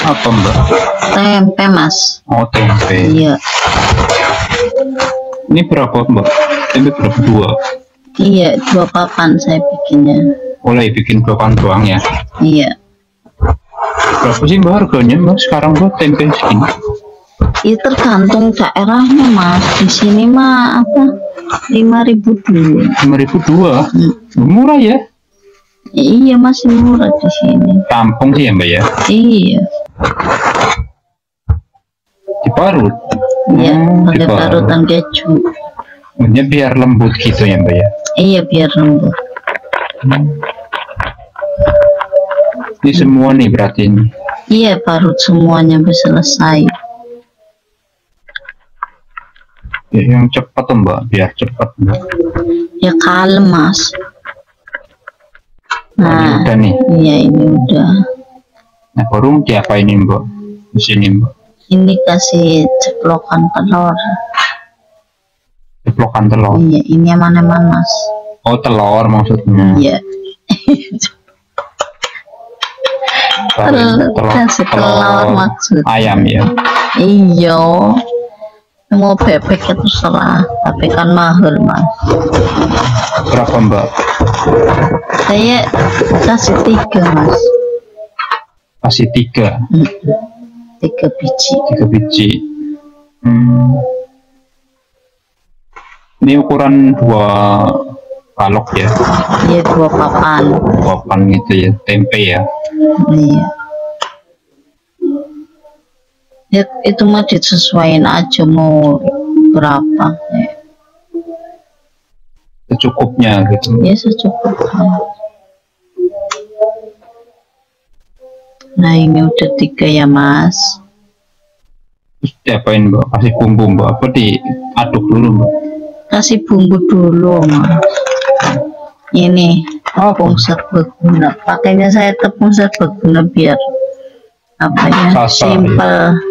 Apa mbak? Tempe mas. Oh tempe. Iya. Ini berapa mbak? Tempe berapa? Dua? Iya, 2 papan saya bikinnya. Mulai bikin 2 papan doang ya? Iya. Berapa sih mbak harganya mbak sekarang mbak tempe segini? Itu tergantung daerahnya mas. Di sini mah apa 5.000 dulu. 5.000 dua? Murah ya? Iya masih murah di sini. Kampung sih ya mbak ya? Iya. Diparut? Iya, pakai diparut. parutan keju. Maksudnya biar lembut gitu ya mbak ya? Iya biar lembut. Ini semua nih berarti ini. Iya parut semuanya bisa selesai. Ya, yang cepat tuh mbak, biar cepat mbak. Ya kalem mas. Nah, udah nih. iya ini udah. Nah baru diapain ini mbak? Di sini mbak. Ini kasih ceplokan telur. Ceplokan telur. Iya, ini yang mana mas? Oh telur maksudnya. Iya. Kasih telur maksud. Ayam ya. Iya. Mau bebek itu terserah, tapi kan mahal mas. Berapa mbak? Saya kasih 3 mas. Kasih 3. 3 biji. 3 biji. Ini ukuran 2 balok ya? Iya 2 papan. 2 papan gitu ya, tempe ya? Iya. Ya itu mah disesuaikan aja mau berapa. Secukupnya gitu. Ya secukupnya. Nah ini udah 3 ya mas. Terus diapain mbak? Kasih bumbu mbak? Apa diaduk dulu mbak? Kasih bumbu dulu mas. Ini tepung serbaguna. Pakainya saya tepung serbaguna biar apa ya simple.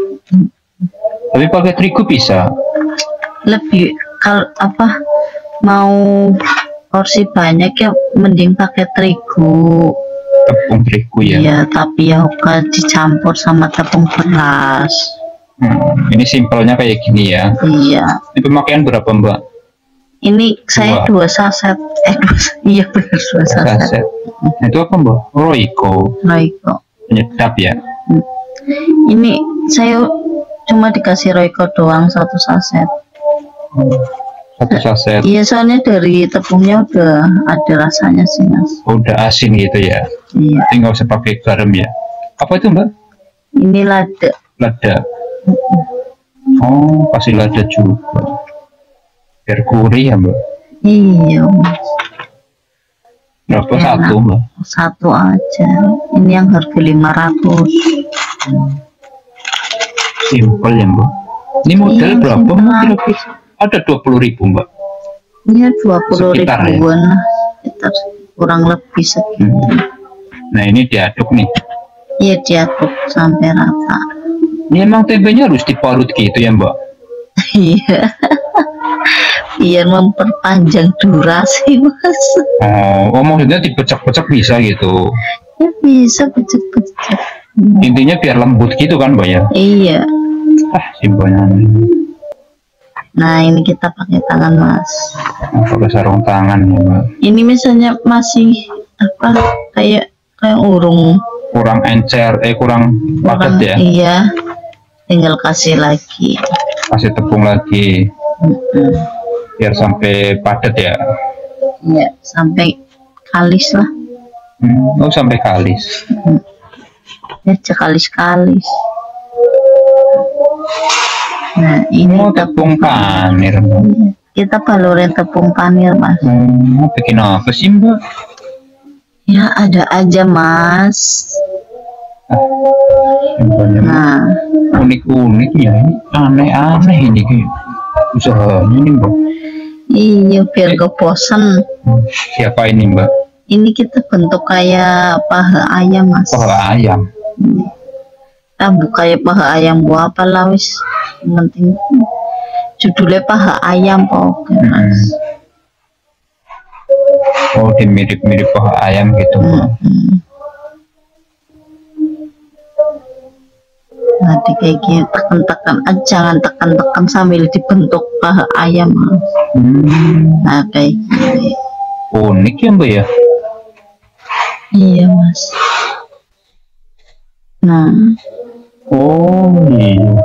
Tapi pakai terigu bisa? Lebih kalau apa mau porsi banyak ya mending pakai terigu. Tepung terigu ya? Iya tapi ya dicampur sama tepung beras. Ini simpelnya kayak gini ya? Iya. Ini pemakaian berapa mbak? Ini saya 2 saset. Iya benar 2 saset. Nah, itu apa mbak? Royco. Penyedap ya? Ini saya cuma dikasih Royco doang 1 saset. 1 saset. Iya soalnya dari tepungnya udah ada rasanya sih mas. Udah asin gitu ya? Iya. Jadi nggak usah pakai garam ya? Apa itu mbak? Ini lada. Lada. Oh kasih lada juga. Biar gurih ya mbak? Iya mas. Berapa? Enak. 1 mbak? 1 aja. Ini yang harga 500. Simpel ya mbak. Ini modal iya, berapa mbak? Ada 20.000 mbak? Iya 20 Sekitar, ribuan lah. Sekitar kurang lebih segitu. Nah ini diaduk nih. Iya diaduk sampai rata. Ini emang tempenya harus diparut gitu ya mbak? Iya. Biar memperpanjang durasi mas. Oh maksudnya dipecek-pecek bisa gitu? Ya bisa pecek-pecek. Intinya biar lembut gitu kan mbak ya? Iya. Simpelnya. Nah ini kita pakai tangan mas. Pakai sarung tangan ya mbak? Ini misalnya masih apa kayak urung. Kurang encer, kurang padat ya? Iya. Tinggal kasih lagi. Kasih tepung lagi. Biar sampai padat ya? Iya sampai kalis lah. Oh sampai kalis. Ya kalis-kalis. Nah ini tepung panir. Iya. Kita balurin tepung panir mas. Bikin apa sih mbak? Ya ada aja mas. Nah unik-unik ya, ini aneh-aneh ini usahanya nih mbak. Iya biar gak bosan. Siapa ini mbak? Ini kita bentuk kayak paha ayam mas. Paha ayam? Kayak paha ayam buah apa lah wis. Penting judulnya paha ayam pokoknya mas. Oh mirip-mirip paha ayam gitu mbak. tadi kayak gini, tekan-tekan aja, jangan tekan-tekan sambil dibentuk paha ayam Mas. Nah kayak gini. Unik ya Mbak ya. Iya Mas. Nah, Oh iya,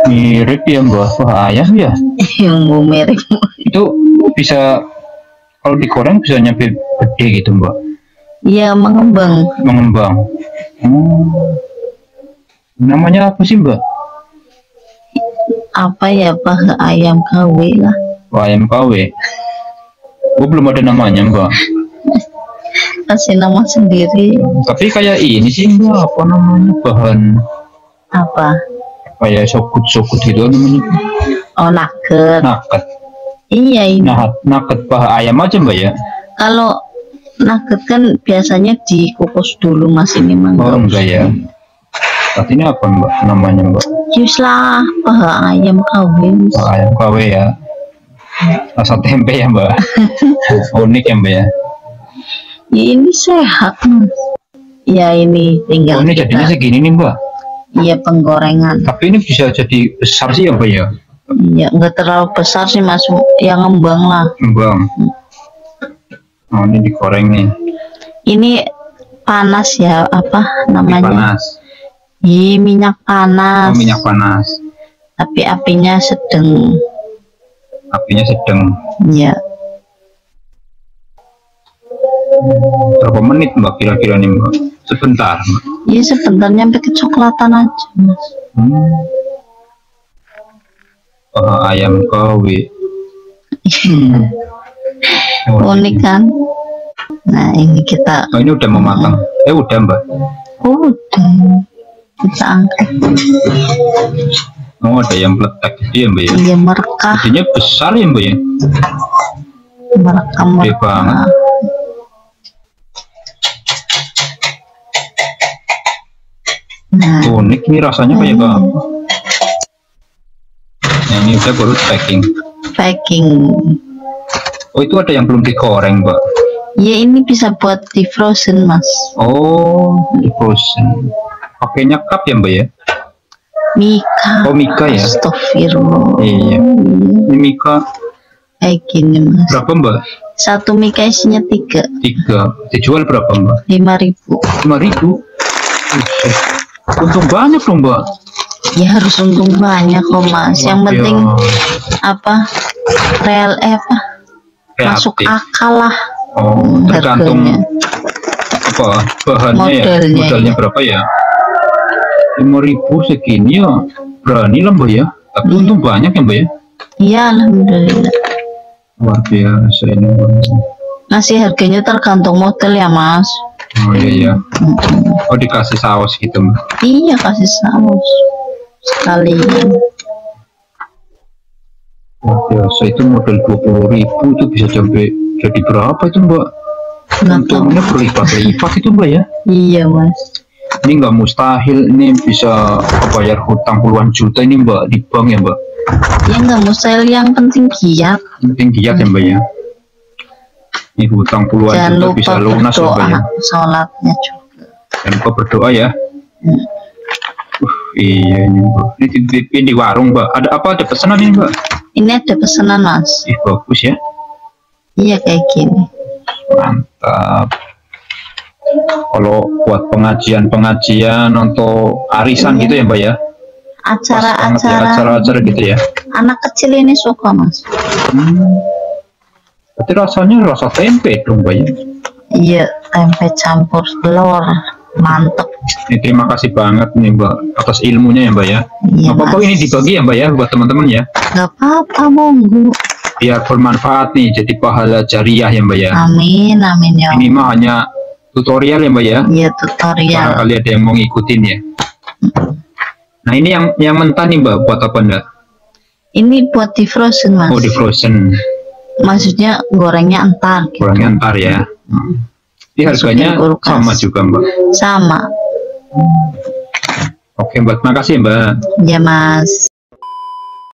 mirip ya Mbak, paha ayam ya. yang mau mirip. Itu bisa kalau digoreng bisa nyampe gede gitu Mbak, Iya mengembang. mengembang. Namanya apa sih Mbak? Apa ya, paha ayam KW lah. Paha ayam KW. Oh belum ada namanya Mbak. Kasih nama sendiri. Tapi kayak ini sih Mbak, apa namanya, bahan Apa? kayak sokut gitu namanya. Oh nugget. Naket. Iya ini. Naket paha ayam aja Mbak ya. Kalau nugget kan biasanya dikukus dulu Mas, ini mah. Oh enggak ya. Berarti ini apa Mbak namanya Mbak? Jus lah, paha ayam KW. Mas. Paha ayam KW ya. Rasa tempe ya Mbak. Unik ya Mbak ya. Ya, ini sehat Mas. Ya ini Oh tinggal ini jadinya kita. segini nih Mbak. Iya penggorengan. Tapi ini bisa jadi besar sih ya Mbak ya. Iya nggak terlalu besar sih Mas, yang ngembang lah. Mbak. Oh ini digoreng nih. Ini panas ya, apa Ini namanya? panas. Iya minyak Oh panas. minyak panas. Tapi apinya sedang. Apinya sedang. Ya Berapa menit Mbak kira-kira nih Mbak? Sebentar Mbak. iya sebentar nyampe kecoklatan aja Mas. Paha ayam KW. Oh, Unik kan? Nah ini kita oh, ini udah mau matang. Udah Mbak. udah kita angkat. Oh ada yang peletak gitu ya Mbak ya. Iya merekah, Jadinya besar ya Mbak ya. merekah, Gede banget. merekah. Nah Unik nih rasanya kayak apa? Nah, ini udah baru packing. packing. Oh itu ada yang belum digoreng Mbak. Ya ini bisa buat di frozen Mas. Oh di frozen. Pakainya cup ya Mbak ya. Mika. Oh Mika ya. Astagfirullah. Iya. Ini Mika Kayak gini Mas. berapa Mbak? Satu Mika isinya 3. 3. Dijual berapa Mbak? 5.000. 5.000. Untung banyak dong Mbak. Ya harus untung banyak kok Mas. Yang penting apa? Real apa? Masuk Kreatif. akal lah. Oh tergantung harganya. apa bahannya ya. Modalnya. Modalnya berapa ya? 5.000 segini ya berani lah Mbak ya. Tapi untung banyak ya Mbak ya. Iya alhamdulillah. Luar biasa ini Mbak. Masih harganya tergantung model ya Mas. Oh iya ya. Oh dikasih saus gitu Mbak. Iya kasih saus sekalian. Luar biasa itu model 20.000 itu bisa sampai jadi berapa itu Mbak? Nggak tahu. Untungnya berlipat-lipat itu Mbak ya. Iya Mas. Ini nggak mustahil ini bisa bayar hutang puluhan juta ini Mbak di bank ya Mbak. Ya nggak mustahil, yang penting giat. Yang penting giat ya Mbak ya. Ini hutang puluhan Jangan juta lupa bisa lunas ya Mbak ya. berdoa, sholatnya juga. Jangan lupa berdoa ya. Iya ini Mbak. Ini di warung Mbak. Ada apa? Ada pesanan ini Mbak? Ini ada pesanan Mas. Ih bagus ya. Iya kayak gini. Mantap. Kalau buat pengajian untuk arisan gitu ya Mbak ya. Pas banget ya, acara-acara gitu ya. Anak kecil ini suka Mas. Berarti rasanya rasa tempe dong Mbak ya. Iya tempe campur telur, mantep. Terima kasih banget nih Mbak atas ilmunya ya Mbak ya. Iya Nggak apa-apa Mas. ini dibagi ya Mbak ya buat teman-teman ya. Nggak apa-apa monggo. Biar bermanfaat nih jadi pahala jariah ya Mbak ya. Amin amin ya. Ini mah hanya tutorial ya Mbak ya. Iya tutorial. Barangkali ada yang mau ngikutin ya. Nah ini yang mentah nih Mbak buat apa Mbak? Ini buat di frozen Mas. Oh di frozen. Maksudnya gorengnya entar gitu. Kurangnya ntar ya. Ini harganya Masukin kulkas. sama juga Mbak. Sama. Oke Mbak, makasih Mbak. Ya Mas.